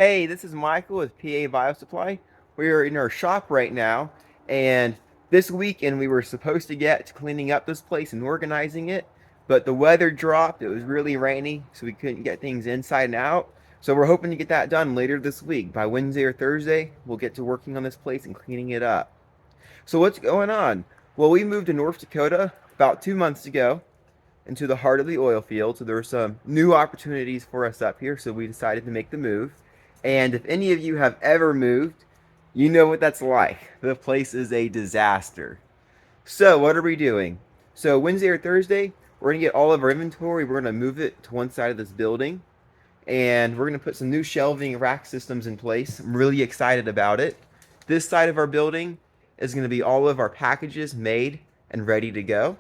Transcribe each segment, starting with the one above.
Hey, this is Michael with PA Biosupply. We are in our shop right now, and this weekend we were supposed to get to cleaning up this place and organizing it, but the weather dropped. It was really rainy, so we couldn't get things inside and out. So we're hoping to get that done later this week. By Wednesday or Thursday, we'll get to working on this place and cleaning it up. So what's going on? Well, we moved to North Dakota about 2 months ago into the heart of the oil field. So there were some new opportunities for us up here. So we decided to make the move. And if any of you have ever moved, you know what that's like. The place is a disaster. So what are we doing? So Wednesday or Thursday, we're gonna get all of our inventory. We're gonna move it to one side of this building, and we're gonna put some new shelving rack systems in place. I'm really excited about it. This side of our building is gonna be all of our packages made and ready to go.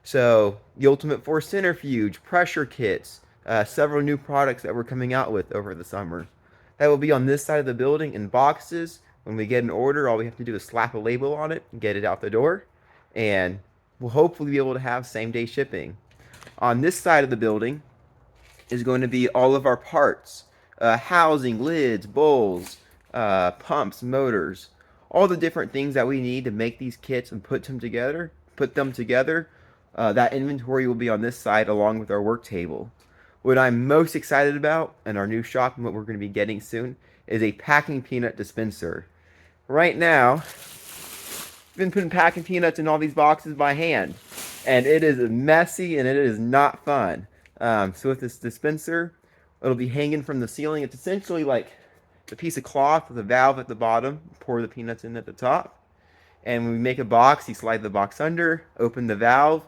So the Ultimate Force Centrifuge, pressure kits, several new products that we're coming out with over the summer. That will be on this side of the building in boxes. When we get an order, all we have to do is slap a label on it and get it out the door. And we'll hopefully be able to have same day shipping. On this side of the building is going to be all of our parts, housing, lids, bowls, pumps, motors, all the different things that we need to make these kits and put them together. That inventory will be on this side along with our work table. What I'm most excited about in our new shop and what we're going to be getting soon is a packing peanut dispenser. Right now, I've been putting packing peanuts in all these boxes by hand, and it is messy and it is not fun. So with this dispenser, it'll be hanging from the ceiling. It's essentially like a piece of cloth with a valve at the bottom. Pour the peanuts in at the top. And when we make a box, you slide the box under, open the valve,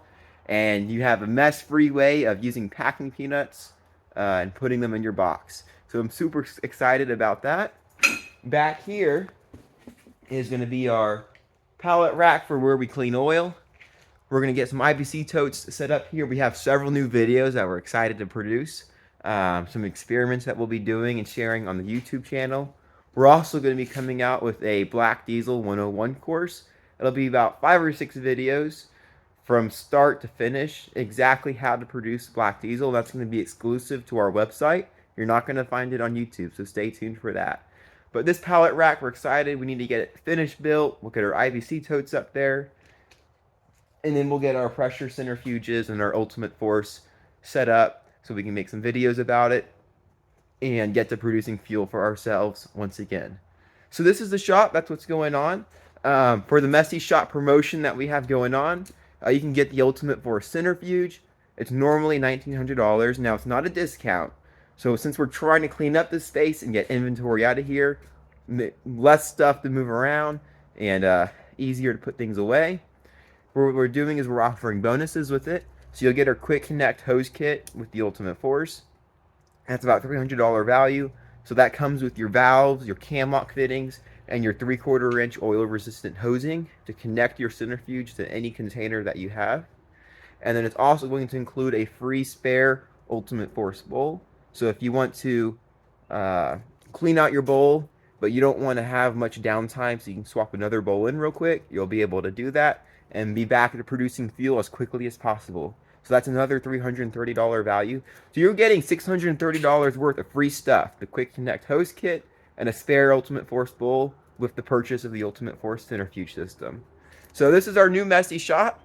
and you have a mess-free way of using packing peanuts and putting them in your box. So I'm super excited about that. Back here is going to be our pallet rack for where we clean oil. We're going to get some IBC totes set up here. We have several new videos that we're excited to produce. Some experiments that we'll be doing and sharing on the YouTube channel. We're also going to be coming out with a Black Diesel 101 course. It'll be about 5 or 6 videos from start to finish, exactly how to produce black diesel. That's going to be exclusive to our website. You're not going to find it on YouTube, so stay tuned for that. But this pallet rack, we're excited. We need to get it finished built. We'll get our IBC totes up there. And then we'll get our pressure centrifuges and our Ultimate Force set up so we can make some videos about it and get to producing fuel for ourselves once again. So this is the shop. That's what's going on. For the Messy Shop promotion that we have going on, you can get the Ultimate Force Centrifuge. It's normally $1,900. Now, it's not a discount. So since we're trying to clean up this space and get inventory out of here, less stuff to move around, and easier to put things away, what we're doing is we're offering bonuses with it. So you'll get our Quick Connect hose kit with the Ultimate Force. That's about $300 value. So that comes with your valves, your cam lock fittings, and your 3/4 inch oil resistant hosing to connect your centrifuge to any container that you have. And then it's also going to include a free spare Ultimate Force bowl. So if you want to clean out your bowl, but you don't want to have much downtime so you can swap another bowl in real quick, you'll be able to do that and be back to producing fuel as quickly as possible. So that's another $330 value. So you're getting $630 worth of free stuff. The Quick Connect hose kit and a spare Ultimate Force bowl with the purchase of the Ultimate Force centrifuge system. So this is our new Messy Shop.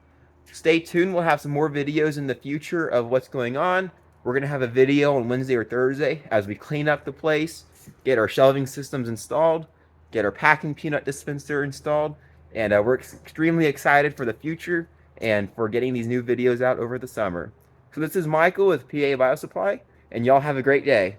Stay tuned. We'll have some more videos in the future of what's going on. We're going to have a video on Wednesday or Thursday as we clean up the place, get our shelving systems installed, get our packing peanut dispenser installed, and we're extremely excited for the future and for getting these new videos out over the summer. So this is Michael with PA Biosupply, and y'all have a great day.